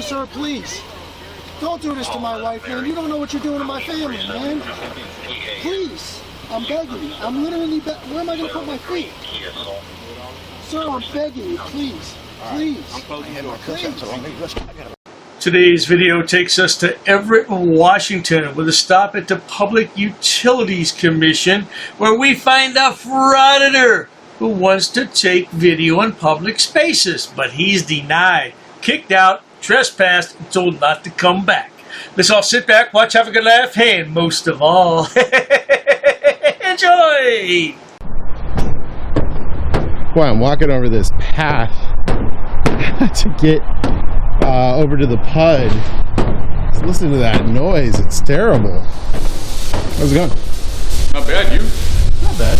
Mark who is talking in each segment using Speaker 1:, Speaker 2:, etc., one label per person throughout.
Speaker 1: Sir, please. Don't do this to my wife, man. You don't know what you're doing to my family, man. Please. I'm begging you. I'm literally where am I going to put my feet? Sir, I'm begging you. Please. Please. Please.
Speaker 2: Today's video takes us to Everett, Washington, with a stop at the Public Utilities Commission, where we find a frauditor who wants to take video in public spaces, but he's denied, kicked out, trespassed, and told not to come back. Let's all sit back, watch, have a good laugh, and most of all, enjoy!
Speaker 3: Well, I'm walking over this path to get over to the PUD. Just listen to that noise. It's terrible. How's it going?
Speaker 4: Not bad, you?
Speaker 3: Not bad.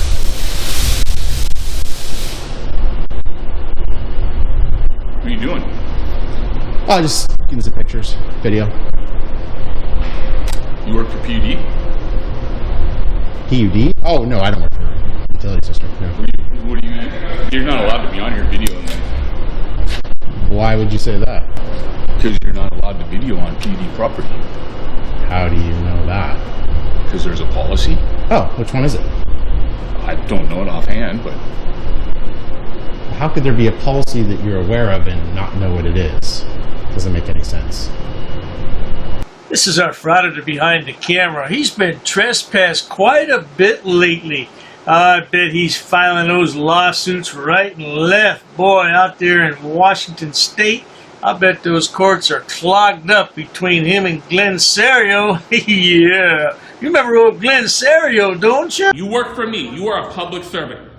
Speaker 4: What are you doing?
Speaker 3: Oh, just getting some pictures, video.
Speaker 4: You work for PUD?
Speaker 3: PUD? Oh, no, I don't work for the utility system. No.
Speaker 4: You're not allowed to be on here videoing them.
Speaker 3: Why would you say that?
Speaker 4: Because you're not allowed to video on PUD property.
Speaker 3: How do you know that?
Speaker 4: Because there's a policy.
Speaker 3: Oh, which one is it?
Speaker 4: I don't know it offhand, but...
Speaker 3: How could there be a policy that you're aware of and not know what it is? Doesn't make any sense.
Speaker 2: This is our frauditor behind the camera. He's been trespassed quite a bit lately. I bet he's filing those lawsuits right and left. Boy, out there in Washington State, I bet those courts are clogged up between him and Glenn Serio. Yeah. You remember old Glenn Serio, don't you?
Speaker 5: You work for me. You are a public servant.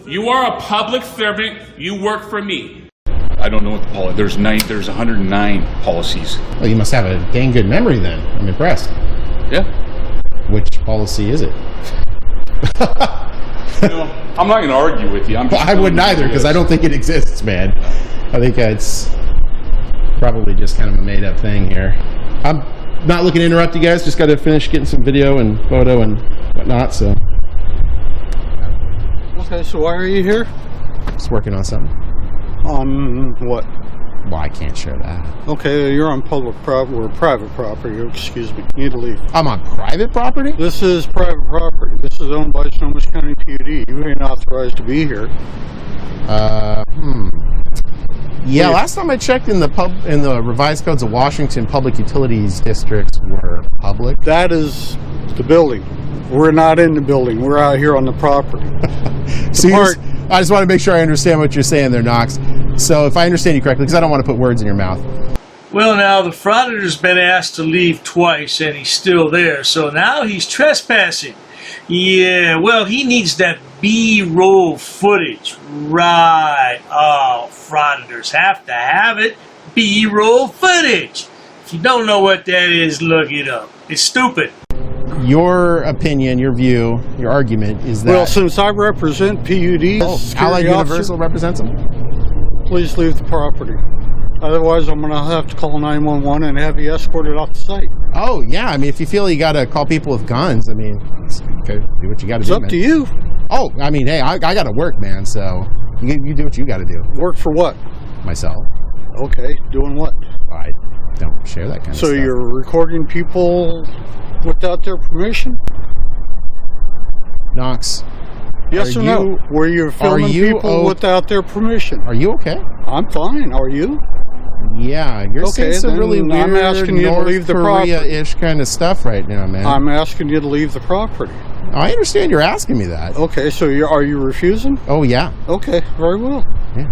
Speaker 5: You are a public servant. You work for me.
Speaker 4: I don't know what the policy... There's 109 policies.
Speaker 3: Well, you must have a dang good memory then. I'm impressed.
Speaker 4: Yeah.
Speaker 3: Which policy is it?
Speaker 4: You know, I'm not going to argue with you.
Speaker 3: I wouldn't either, because I don't think it exists, man. I think it's probably just kind of a made-up thing here. I'm not looking to interrupt you guys. Just got to finish getting some video and photo and whatnot, so.
Speaker 1: Okay, so why are you here?
Speaker 3: Just working on something.
Speaker 1: On what?
Speaker 3: Well, I can't share that.
Speaker 1: Okay, you're on public property or private property. Excuse me. You need to leave.
Speaker 3: I'm on private property?
Speaker 1: This is private property. This is owned by Snohomish County PUD. You ain't authorized to be here.
Speaker 3: Yeah, last time I checked in the revised codes of Washington, public utilities districts were public.
Speaker 1: That is the building. We're not in the building. We're out here on the property.
Speaker 3: I just want to make sure I understand what you're saying there, Knox. So if I understand you correctly, because I don't want to put words in your mouth.
Speaker 2: Well, now, the frauditor's been asked to leave twice, and he's still there, so now he's trespassing. Yeah, well, he needs that B-roll footage. Right. Oh, frauditors have to have it. B-roll footage. If you don't know what that is, look it up. It's stupid.
Speaker 3: Your opinion, your view, your argument is that...
Speaker 1: Well, since I represent PUD,
Speaker 3: Allied Universal represents them?
Speaker 1: Please leave the property. Otherwise, I'm going to have to call 911 and have you escorted off the site.
Speaker 3: Oh, yeah. I mean, if you feel you got to call people with guns, I mean, okay, do what you got to do,
Speaker 1: It's up to you.
Speaker 3: Oh, I mean, hey, I got to work, man, so you do what you got to do.
Speaker 1: Work for what?
Speaker 3: Myself.
Speaker 1: Okay, doing what?
Speaker 3: I don't share that kind of stuff.
Speaker 1: So you're recording people without their permission?
Speaker 3: Knox.
Speaker 1: Yes or no? Were you filming people without their permission?
Speaker 3: Are you okay?
Speaker 1: I'm fine. Are you?
Speaker 3: Yeah, you're saying some really weird
Speaker 1: I'm asking you to leave the property.
Speaker 3: North Korea-ish kind of stuff right now, man.
Speaker 1: I'm asking you to leave the property.
Speaker 3: I understand you're asking me that.
Speaker 1: Okay, so are you refusing?
Speaker 3: Oh, yeah.
Speaker 1: Okay, very well.
Speaker 3: Yeah.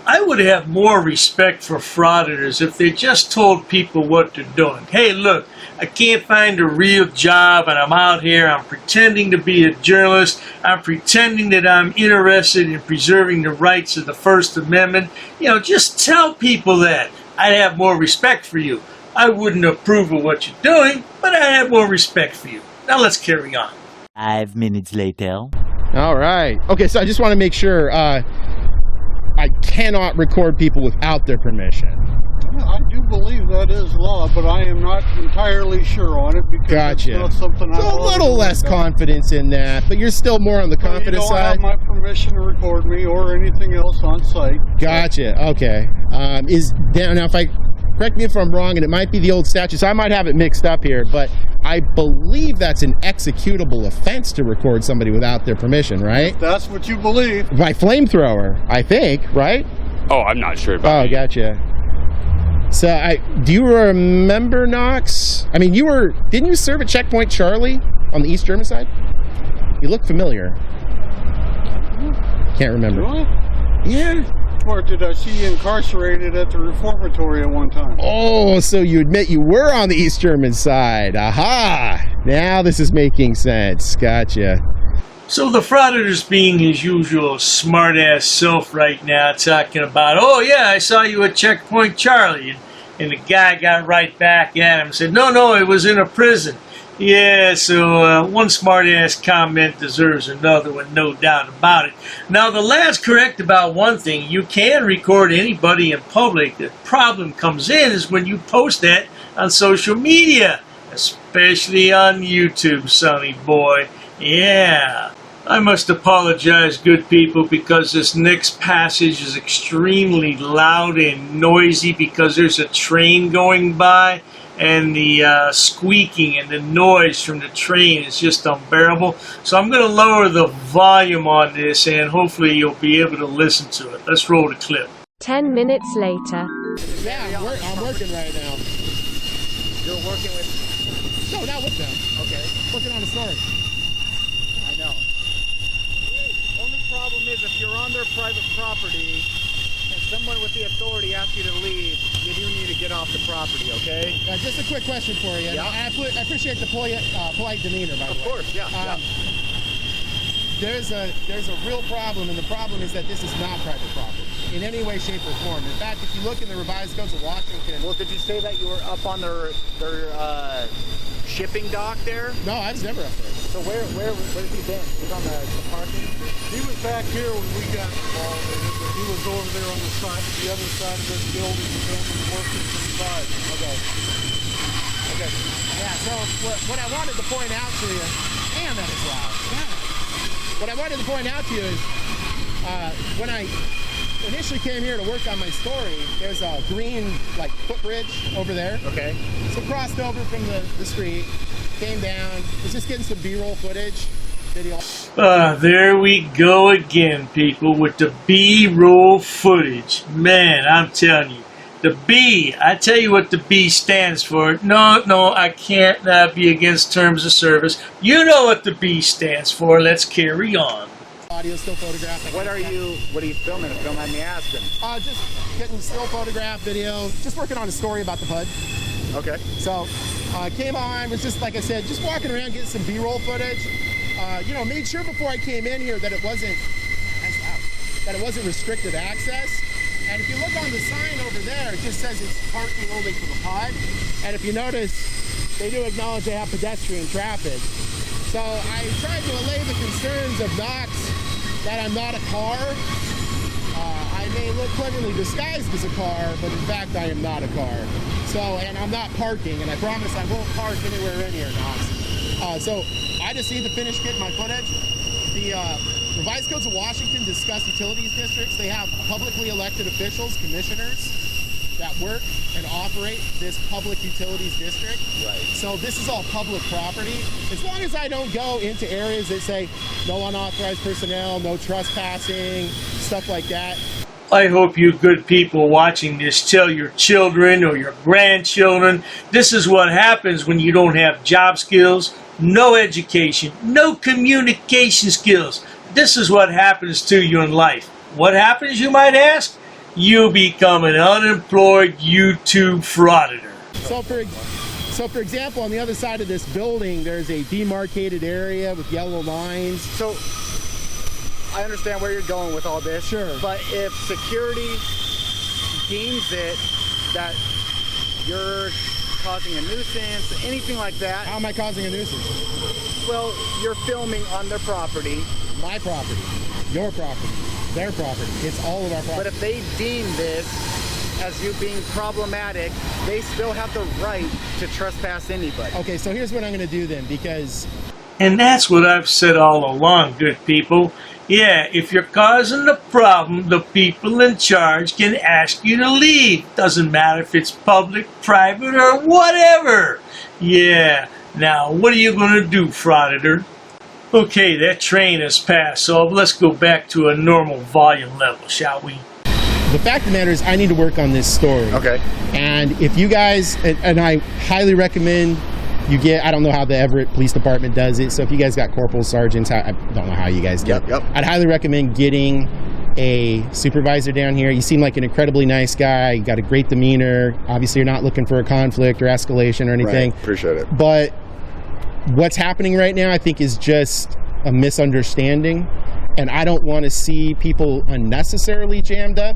Speaker 2: I would have more respect for frauditors if they just told people what they're doing. Hey, look, I can't find a real job and I'm out here, I'm pretending to be a journalist, I'm pretending that I'm interested in preserving the rights of the First Amendment. You know, just tell people that. I'd have more respect for you. I wouldn't approve of what you're doing, but I'd have more respect for you. Now let's carry on.
Speaker 6: 5 minutes later.
Speaker 3: All right. Okay, so I just want to make sure I cannot record people without their permission.
Speaker 1: I do believe that
Speaker 7: that is law, but I am not entirely sure on it because
Speaker 3: Gotcha.
Speaker 7: it's not something
Speaker 3: So a little less confidence in that, but you're still more on the confident
Speaker 7: You don't
Speaker 3: side.
Speaker 7: have my permission to record me or anything else on site.
Speaker 3: Gotcha. Okay. Now if I correct me if I'm wrong, and it might be the old statutes. I might have it mixed up here, but I believe that's an executable offense to record somebody without their permission, right?
Speaker 7: That's what you believe.
Speaker 3: By flamethrower, I think, right?
Speaker 8: Oh, I'm not sure about
Speaker 3: Oh, gotcha. So, do you remember, Knox? I mean, didn't you serve at Checkpoint Charlie on the East German side? You look familiar. Can't remember.
Speaker 7: Really?
Speaker 3: Yeah.
Speaker 7: Or did I see you incarcerated at the reformatory at one time?
Speaker 3: Oh, so you admit you were on the East German side. Aha! Now this is making sense. Gotcha.
Speaker 2: So the Frauditor's being his usual smart-ass self right now, talking about, oh yeah, I saw you at Checkpoint Charlie. And the guy got right back at him and said, no, it was in a prison. Yeah, so one smart-ass comment deserves another one, no doubt about it. Now, the lad's correct about one thing. You can record anybody in public. The problem comes in is when you post that on social media, especially on YouTube, sonny boy. Yeah. I must apologize, good people, because this next passage is extremely loud and noisy because there's a train going by. And the squeaking and the noise from the train is just unbearable. So I'm going to lower the volume on this, and hopefully you'll be able to listen to it. Let's roll the clip.
Speaker 9: 10 minutes later.
Speaker 3: Yeah, I'm working right now.
Speaker 10: You're working with...
Speaker 3: No, not with them.
Speaker 10: Okay.
Speaker 3: Working on a story.
Speaker 10: I know. Only problem is if you're on their private property and someone with the authority asks you to leave, you do need to get off the property, okay?
Speaker 3: Just a quick question for you.
Speaker 10: Yeah.
Speaker 3: I appreciate the polite demeanor, by the way.
Speaker 10: Of course, yeah.
Speaker 3: There's a real problem, and the problem is that this is not private property in any way, shape, or form. In fact, if you look in the revised codes of Washington...
Speaker 10: Well, did you say that you were up on their shipping dock there?
Speaker 3: No, I was never up there.
Speaker 10: So where has he been? He's on the parking?
Speaker 7: He was back here when we got involved in it, but he was over there on the other side of this building and then working inside.
Speaker 3: Okay. Yeah, so what I wanted to point out to you... Man, that is loud. Yeah. What I wanted to point out to you is when I initially came here to work on my story, there's a green footbridge over there.
Speaker 10: Okay.
Speaker 3: So crossed over from the street, came down, was just getting some B-roll footage, video.
Speaker 2: There we go again, people, with the B-roll footage. Man, I'm telling you. The B, I tell you what the B stands for. No, I can't be against terms of service. You know what the B stands for. Let's carry on.
Speaker 3: Audio, still photograph.
Speaker 10: What are you filming, if you don't mind me asking?
Speaker 3: Just getting still photograph, video, just working on a story about the PUD.
Speaker 10: Okay.
Speaker 3: So, came on, was just, like I said, just walking around getting some B-roll footage. Made sure before I came in here that it wasn't restricted access. And if you look on the sign over there, it just says it's parking only for the PUD. And if you notice, they do acknowledge they have pedestrian traffic. So I tried to allay the concerns of Knox that I'm not a car. I may look cleverly disguised as a car, but in fact I am not a car. So, and I'm not parking, and I promise I won't park anywhere in here, Knox. So I just need to finish getting my footage. The revised codes of Washington discuss utilities districts. They have publicly elected officials, commissioners, that work and operate this public utilities district.
Speaker 10: Right.
Speaker 3: So this is all public property. As long as I don't go into areas that say no unauthorized personnel, no trespassing, stuff like that.
Speaker 2: I hope you good people watching this tell your children or your grandchildren this is what happens when you don't have job skills, no education, no communication skills. This is what happens to you in life. What happens, you might ask? You become an unemployed YouTube frauditor.
Speaker 3: So for example, on the other side of this building, there's a demarcated area with yellow lines.
Speaker 10: So I understand where you're going with all this.
Speaker 3: Sure.
Speaker 10: But if security deems it that you're causing a nuisance, anything like that.
Speaker 3: How am I causing a nuisance?
Speaker 10: Well, you're filming on their property.
Speaker 3: My property, your property, their property. It's all of our property.
Speaker 10: But if they deem this as you being problematic, they still have the right to trespass anybody.
Speaker 3: Okay, so here's what I'm going to do then, because...
Speaker 2: And that's what I've said all along, good people. Yeah, if you're causing the problem, the people in charge can ask you to leave. Doesn't matter if it's public, private, or whatever. Yeah, now what are you going to do, Frauditor? Okay, that train has passed, so let's go back to a normal volume level, shall we?
Speaker 3: The fact of the matter is I need to work on this story.
Speaker 10: Okay.
Speaker 3: And if you guys, and I highly recommend you get, I don't know how the Everett Police Department does it, so if you guys got corporals, sergeants, I don't know how you guys do it.
Speaker 10: Yep.
Speaker 3: I'd highly recommend getting a supervisor down here. You seem like an incredibly nice guy. You got a great demeanor. Obviously, you're not looking for a conflict or escalation or anything.
Speaker 10: Right. Appreciate it.
Speaker 3: But what's happening right now, I think, is just a misunderstanding. And I don't want to see people unnecessarily jammed up,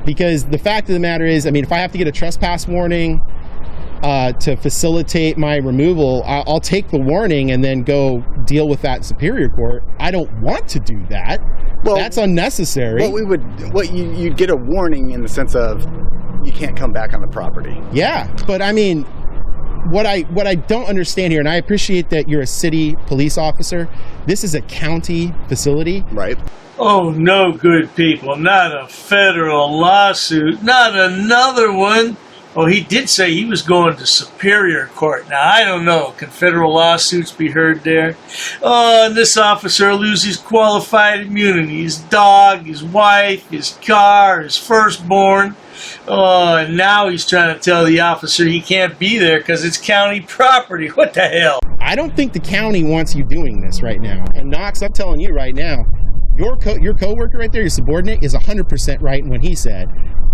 Speaker 3: because the fact of the matter is, I mean, if I have to get a trespass warning to facilitate my removal, I'll take the warning and then go deal with that in Superior Court. I don't want to do that. Well, that's unnecessary.
Speaker 10: You'd get a warning in the sense of you can't come back on the property.
Speaker 3: Yeah, but I mean, what I don't understand here, and I appreciate that you're a city police officer, this is a county facility.
Speaker 10: Right.
Speaker 2: Oh, no, good people. Not a federal lawsuit. Not another one. Oh, he did say he was going to Superior Court. Now, I don't know. Can federal lawsuits be heard there? Oh, and this officer will lose his qualified immunity. His dog, his wife, his car, his firstborn. Oh, and now he's trying to tell the officer he can't be there because it's county property. What the hell?
Speaker 3: I don't think the county wants you doing this right now. And Knox, I'm telling you right now, your coworker right there, your subordinate, is 100% right in what he said.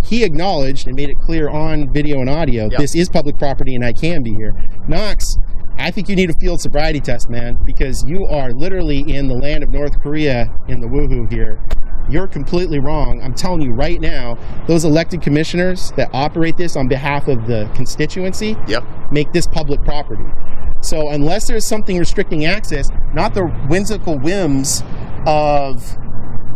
Speaker 3: He acknowledged and made it clear on video and audio, This is public property and I can be here. Knox, I think you need a field sobriety test, man, because you are literally in the land of North Korea in the woohoo here. You're completely wrong. I'm telling you right now, those elected commissioners that operate this on behalf of the constituency make this public property. So unless there's something restricting access, not the whimsical whims of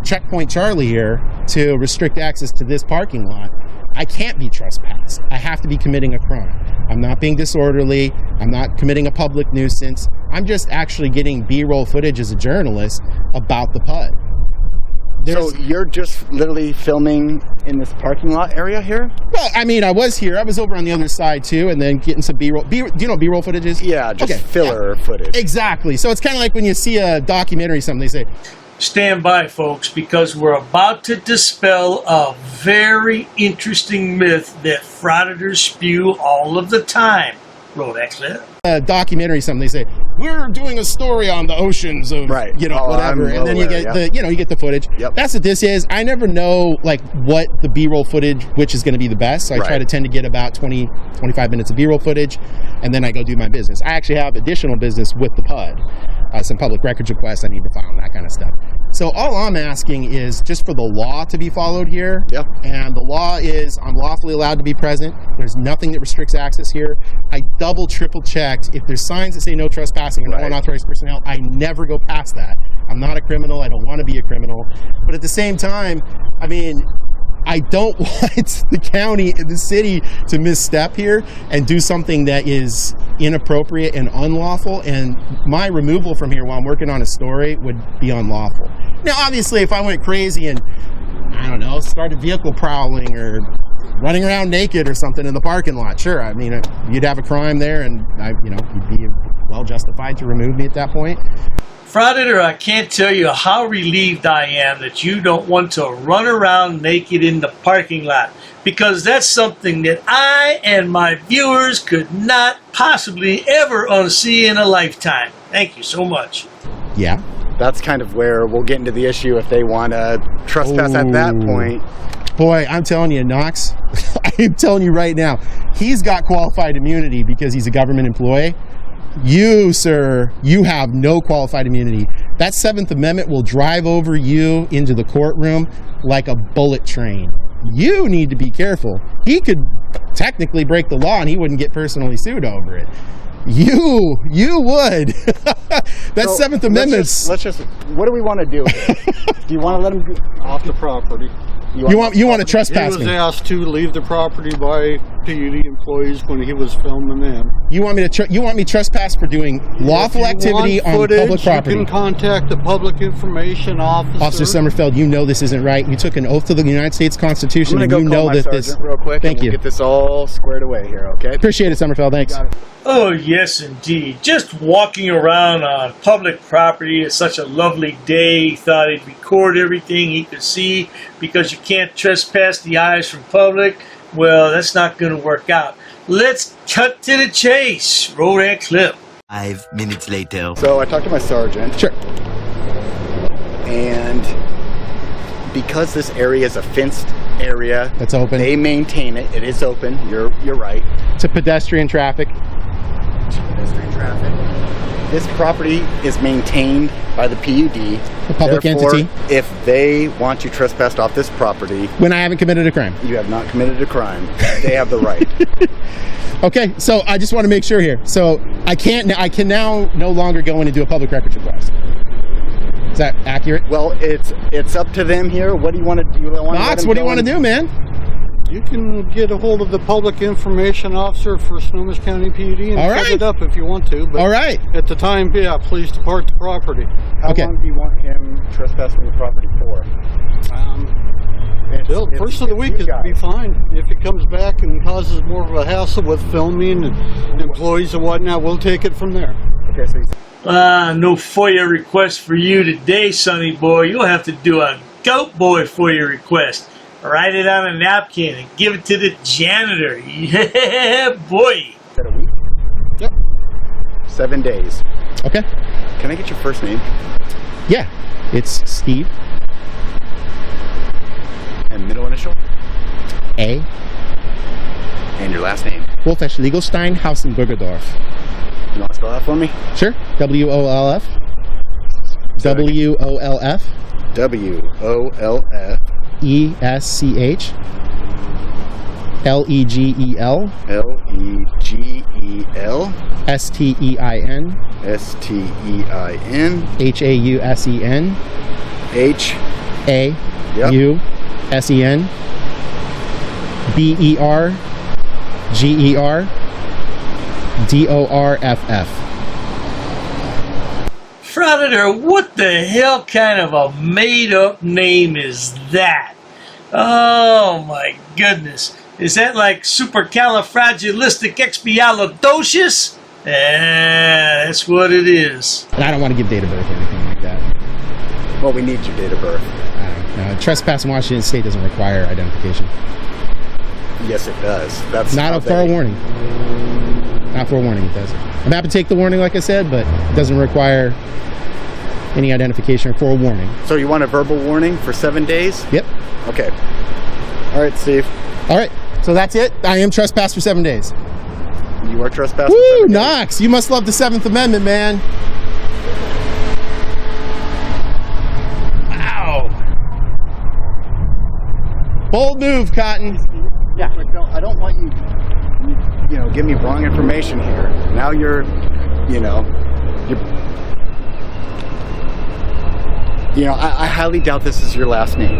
Speaker 3: Checkpoint Charlie here to restrict access to this parking lot, I can't be trespassed. I have to be committing a crime. I'm not being disorderly. I'm not committing a public nuisance. I'm just actually getting B-roll footage as a journalist about the PUD.
Speaker 10: So you're just literally filming in this parking lot area here?
Speaker 3: Well, I mean, I was here. I was over on the other side too, and then getting some B-roll. Do you know what B-roll footage is?
Speaker 10: Yeah, just filler footage.
Speaker 3: Exactly. So it's kind of like when you see a documentary or something, they say,
Speaker 2: stand by, folks, because we're about to dispel a very interesting myth that frauditors spew all of the time. Roll that clip.
Speaker 3: A documentary or something, they say, we're doing a story on the oceans of, whatever. And then you get you get the footage.
Speaker 10: Yep.
Speaker 3: That's what this is. I never know, like, what the B-roll footage, which is going to be the best. So I try to tend to get about 20, 25 minutes of B-roll footage, and then I go do my business. I actually have additional business with the PUD. Some public records requests I need to file and that kind of stuff. So all I'm asking is just for the law to be followed here.
Speaker 10: Yep.
Speaker 3: And the law is I'm lawfully allowed to be present. There's nothing that restricts access here. I double, triple checked. If there's signs that say no trespassing or no unauthorized personnel, I never go past that. I'm not a criminal. I don't want to be a criminal. But at the same time, I mean, I don't want the county and the city to misstep here and do something that is inappropriate and unlawful, and my removal from here while I'm working on a story would be unlawful. Now, obviously, if I went crazy and, I don't know, started vehicle prowling or running around naked or something in the parking lot, sure, I mean, you'd have a crime there, and you'd be well justified to remove me at that point.
Speaker 2: Frauditor, I can't tell you how relieved I am that you don't want to run around naked in the parking lot, because that's something that I and my viewers could not possibly ever unsee in a lifetime. Thank you so much.
Speaker 3: Yeah.
Speaker 10: That's kind of where we'll get into the issue if they want to trespass at that point.
Speaker 3: Boy, I'm telling you, Knox, I'm telling you right now, he's got qualified immunity because he's a government employee. You, sir, you have no qualified immunity. That 7th Amendment will drive over you into the courtroom like a bullet train. You need to be careful. He could technically break the law and he wouldn't get personally sued over it. You would. That 7th Amendment.
Speaker 10: Let's just, what do we want to do here? Do you want to let him go
Speaker 7: off the property?
Speaker 3: You want to trespass
Speaker 7: He was
Speaker 3: me?
Speaker 7: asked to leave the property by PUD employees when he was filming them.
Speaker 3: You want me trespass for doing lawful activity on public property?
Speaker 7: You can contact the public information officer.
Speaker 3: Officer Summerfeld, you know this isn't right. You took an oath to the United States Constitution, and you know that this.
Speaker 10: Real quick.
Speaker 3: Thank you.
Speaker 10: Get this all squared away here, okay?
Speaker 3: Appreciate it, Summerfeld. Thanks.
Speaker 2: Oh, yes, indeed. Just walking around on public property. It's such a lovely day. He thought he'd record everything he could see because you can't trespass the eyes from public. Well, that's not going to work out. Let's cut to the chase. Roll that clip.
Speaker 6: 5 minutes later.
Speaker 10: So I talked to my sergeant.
Speaker 3: Sure.
Speaker 10: And because this area is a fenced area,
Speaker 3: That's open.
Speaker 10: they maintain it. It is open. You're right.
Speaker 3: To pedestrian traffic.
Speaker 10: Pedestrian traffic. This property is maintained by the PUD.
Speaker 3: A public
Speaker 10: Therefore,
Speaker 3: entity.
Speaker 10: If they want you trespassed off this property,
Speaker 3: When I haven't committed a crime.
Speaker 10: you have not committed a crime. They have the right.
Speaker 3: Okay, so I just want to make sure here. So I can now no longer go in and do a public records request. Is that accurate?
Speaker 10: Well, it's up to them here. What do you want to do?
Speaker 3: Knox, what do you want to do, man?
Speaker 7: You can get a hold of the public information officer for Snohomish County PUD and
Speaker 3: All
Speaker 7: set
Speaker 3: right.
Speaker 7: it up if you want to. But
Speaker 3: All right.
Speaker 7: at the time, yeah, please depart the property.
Speaker 10: How
Speaker 3: Okay.
Speaker 10: long do you want him trespassing the property for?
Speaker 7: Till the first of the week is be fine. If it comes back and causes more of a hassle with filming and employees and whatnot, we'll take it from there.
Speaker 10: Okay, so he's
Speaker 2: No FOIA request for you today, sonny boy. You'll have to do a goat boy FOIA request. Write it on a napkin and give it to the janitor. Yeah, boy.
Speaker 10: Is that a week?
Speaker 7: Yep.
Speaker 10: 7 days.
Speaker 3: Okay.
Speaker 10: Can I get your first name
Speaker 3: Yeah. It's Steve.
Speaker 10: and middle initial
Speaker 3: A.
Speaker 10: and your last name?
Speaker 3: Wolfesch Legelstein, Hausenburgerdorf.
Speaker 10: You want to spell that for me?
Speaker 3: Sure. W-O-L-F. W-O-L-F.
Speaker 10: W-O-L-F
Speaker 3: E-S-C-H. L-E-G-E-L.
Speaker 10: L-E-G-E-L
Speaker 3: S-T-E-I-N.
Speaker 10: S-T-E-I-N
Speaker 3: H-A-U-S-E-N.
Speaker 10: H
Speaker 3: A-U-S-E-N. B-E-R. G-E-R. D-O-R-F-F.
Speaker 2: Frauditor, what the hell kind of a made-up name is that? Oh my goodness. Is that like supercalifragilisticexpialidocious? Yeah, that's what it is.
Speaker 3: And I don't want to give date of birth or anything like that.
Speaker 10: Well, we need your date of birth.
Speaker 3: Trespass in Washington State doesn't require identification.
Speaker 10: Yes, it does. That's
Speaker 3: Not for a warning. Not for a warning, it does. I'm happy to take the warning, like I said, but it doesn't require any identification for a warning.
Speaker 10: So you want a verbal warning for 7 days?
Speaker 3: Yep.
Speaker 10: Okay. All right, Steve.
Speaker 3: All right. So that's it. I am trespassed for 7 days.
Speaker 10: You are trespassing.
Speaker 3: Woo, Knox! You must love the 7th Amendment, man. Wow. Bold move, Cotton.
Speaker 10: Yeah, but no, I don't want you, give me wrong information here. Now you're I highly doubt this is your last name.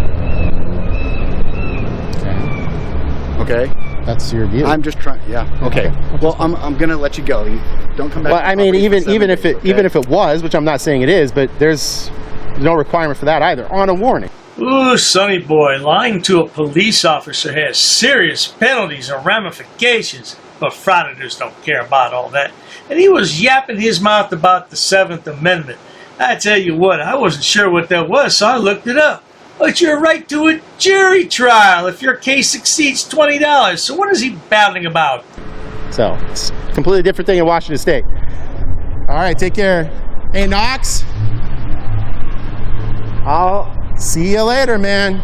Speaker 10: Okay?
Speaker 3: That's your view.
Speaker 10: I'm just trying. Yeah. Okay. Well, I'm gonna let you go. You don't come back.
Speaker 3: Well, I mean, even if it was, which I'm not saying it is, but there's no requirement for that either on a warning.
Speaker 2: Ooh, sonny boy, lying to a police officer has serious penalties and ramifications, but frauditors don't care about all that. And he was yapping his mouth about the 7th Amendment. I tell you what, I wasn't sure what that was, so I looked it up. But you're right to a jury trial if your case exceeds $20. So what is he battling about?
Speaker 3: So it's a completely different thing in Washington State. All right, take care. Hey, Knox. I'll see you later, man.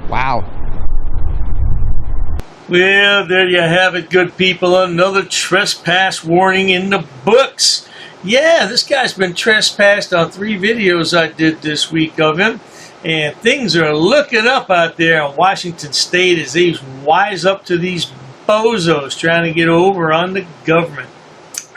Speaker 3: Wow.
Speaker 2: Well, there you have it, good people. Another trespass warning in the books. Yeah, this guy's been trespassed on 3 videos I did this week of him. And things are looking up out there in Washington State as they wise up to these bozos trying to get over on the government.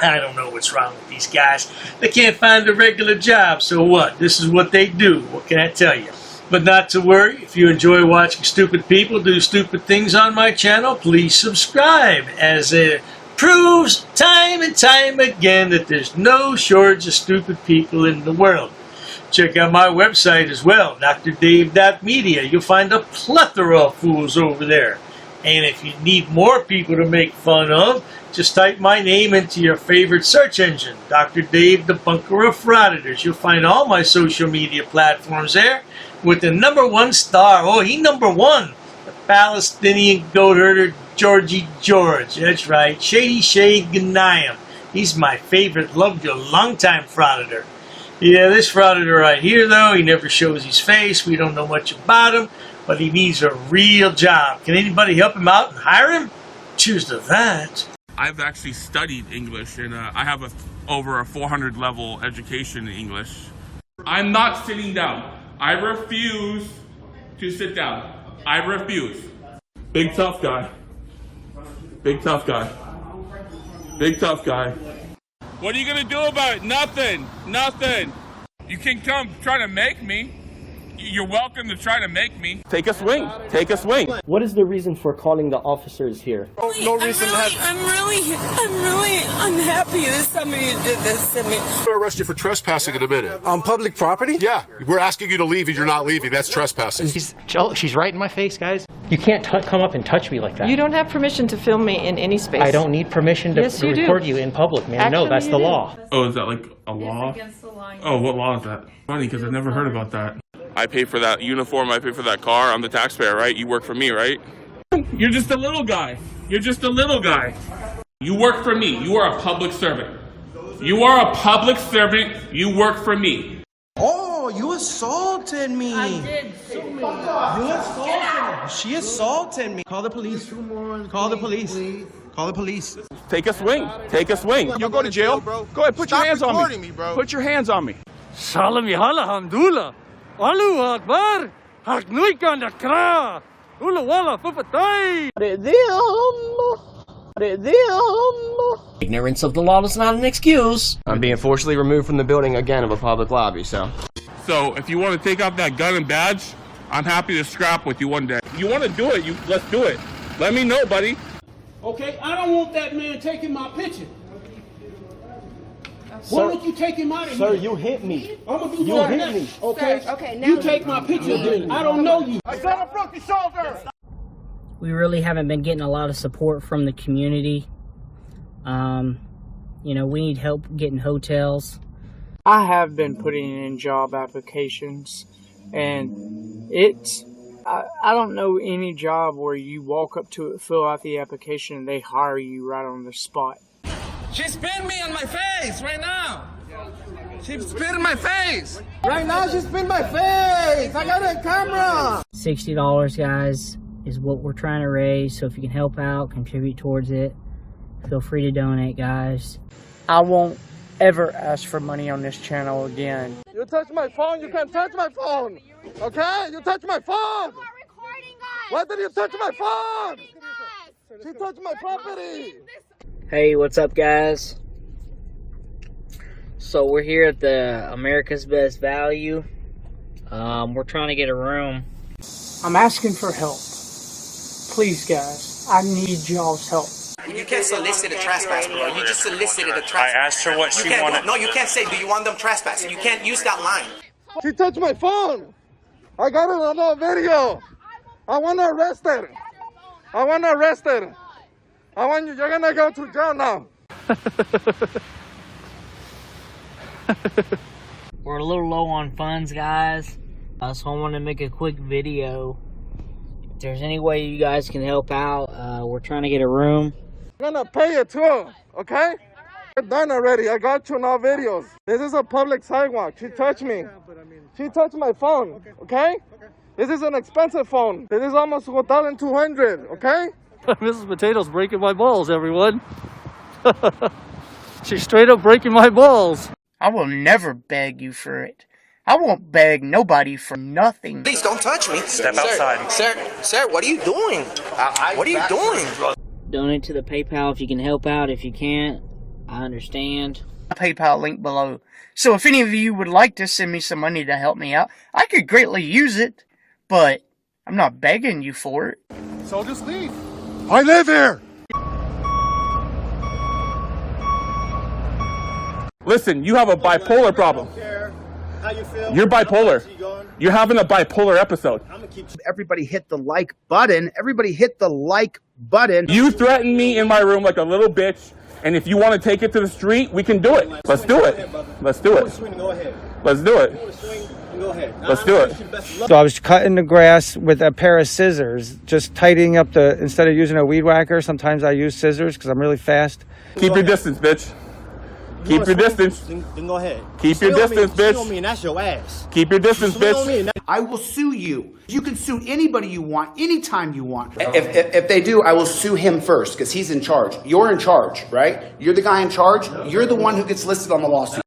Speaker 2: I don't know what's wrong with these guys. They can't find a regular job, so what? This is what they do. What can I tell you? But not to worry, if you enjoy watching stupid people do stupid things on my channel, please subscribe, as it proves time and time again that there's no shortage of stupid people in the world. Check out my website as well, drdave.media. You'll find a plethora of fools over there. And if you need more people to make fun of, just type my name into your favorite search engine, Dr. Dave, the Bunker of Frauditors. You'll find all my social media platforms there with the #1 star. Oh, he #1. The Palestinian goat herder, Georgie George. That's right. Shady Shade Ghanayim. He's my favorite. Loved you a long time, Frauditor. Yeah, this Frauditor right here, though, he never shows his face. We don't know much about him, but he needs a real job. Can anybody help him out and hire him? Cheers to that.
Speaker 5: I've actually studied English, and I have over a 400 level education in English. I'm not sitting down. I refuse to sit down. I refuse. Big tough guy. Big tough guy. Big tough guy. What are you gonna do about it? Nothing. Nothing. You can come try to make me. You're welcome to try to make me. Take a swing. Take a swing.
Speaker 8: What is the reason for calling the officers here?
Speaker 7: No reason
Speaker 11: I'm really unhappy that somebody did this to me.
Speaker 7: I'm going to arrest you for trespassing in a minute. On public property? Yeah. We're asking you to leave and you're not leaving. That's trespassing.
Speaker 8: She's right in my face, guys. You can't come up and touch me like that.
Speaker 11: You don't have permission to film me in any space.
Speaker 8: I don't need permission to record you in public, man.
Speaker 11: Actually,
Speaker 8: no, that's the law.
Speaker 5: Oh, is that like a law?
Speaker 11: Against the law.
Speaker 5: Oh, what law is that? Funny, because I've never heard about that. I pay for that uniform, I pay for that car, I'm the taxpayer, right? You work for me, right? You're just a little guy. You're just a little guy. You work for me. You are a public servant. You are a public servant. You work for me.
Speaker 12: Oh, you assaulted me.
Speaker 11: I did so many.
Speaker 12: You assaulted me. She assaulted me. Call the police. Call the police. Call the police.
Speaker 5: Take a swing. Take a swing. You'll go to jail. Go ahead, put your hands on me. Put your hands on me.
Speaker 13: Salam alhamdulillah. Allahu Akbar. Haknuikan dakra. Ula wala fufatay.
Speaker 8: Ignorance of the law is not an excuse. I'm being forcibly removed from the building again of a public lobby, so.
Speaker 5: So if you want to take off that gun and badge, I'm happy to scrap with you one day. You want to do it, let's do it. Let me know, buddy.
Speaker 13: Okay, I don't want that man taking my picture. Why don't you take him out of here?
Speaker 8: Sir, you hit me.
Speaker 13: I'm gonna do that next. Okay?
Speaker 11: Sir, okay, now
Speaker 13: you take my picture then. I don't know you.
Speaker 7: I said a broken shoulder.
Speaker 14: We really haven't been getting a lot of support from the community. You know, we need help getting hotels.
Speaker 10: I have been putting in job applications, and I don't know any job where you walk up to it, fill out the application, and they hire you right on the spot.
Speaker 12: She spit me on my face right now. She spit in my face.
Speaker 13: Right now, she spit in my face. I got it on camera.
Speaker 14: $60, guys, is what we're trying to raise. So if you can help out, contribute towards it, feel free to donate, guys.
Speaker 10: I won't ever ask for money on this channel again.
Speaker 13: You touch my phone, you can't touch my phone. Okay? You touch my phone.
Speaker 11: You are recording us.
Speaker 13: Why did you touch my phone? She touched my property.
Speaker 14: Hey, what's up, guys? So we're here at the America's Best Value. We're trying to get a room.
Speaker 10: I'm asking for help. Please, guys, I need y'all's help.
Speaker 12: You can't solicit a trespass, bro. You just solicited a trespass.
Speaker 13: I asked her what she wanted.
Speaker 12: No, you can't say, do you want them trespassing? You can't use that line.
Speaker 13: She touched my phone. I got it on a video. I want to arrest her. I want to arrest her. You're gonna go to jail now.
Speaker 14: We're a little low on funds, guys. So I want to make a quick video. If there's any way you guys can help out, we're trying to get a room.
Speaker 13: I'm gonna pay it too, okay? We're done already. I got you in our videos. This is a public sidewalk. She touched me. She touched my phone, okay? This is an expensive phone. This is almost 1,200, okay? Mrs. Potato's breaking my balls, everyone. She's straight up breaking my balls.
Speaker 10: I will never beg you for it. I won't beg nobody for nothing.
Speaker 12: Please don't touch me.
Speaker 13: Step outside.
Speaker 12: Sir, what are you doing? What are you doing?
Speaker 14: Donate to the PayPal if you can help out. If you can't, I understand.
Speaker 10: PayPal link below. So if any of you would like to send me some money to help me out, I could greatly use it, but I'm not begging you for it.
Speaker 1: So just leave.
Speaker 7: I live here.
Speaker 5: Listen, you have a bipolar problem.
Speaker 1: I don't care how you feel.
Speaker 5: You're bipolar. You're having a bipolar episode.
Speaker 12: Everybody hit the like button. Everybody hit the like button.
Speaker 5: You threatened me in my room like a little bitch, and if you want to take it to the street, we can do it. Let's do it. Let's do it. Let's do it. Let's do it.
Speaker 10: So I was cutting the grass with a pair of scissors, just tidying up instead of using a weed whacker, sometimes I use scissors because I'm really fast.
Speaker 5: Keep your distance, bitch. Keep your distance.
Speaker 12: Then go ahead.
Speaker 5: Keep your distance, bitch.
Speaker 12: Me and that's your ass.
Speaker 5: Keep your distance, bitch.
Speaker 12: I will sue you. You can sue anybody you want, anytime you want. If they do, I will sue him first because he's in charge. You're in charge, right? You're the guy in charge. You're the one who gets listed on the lawsuit.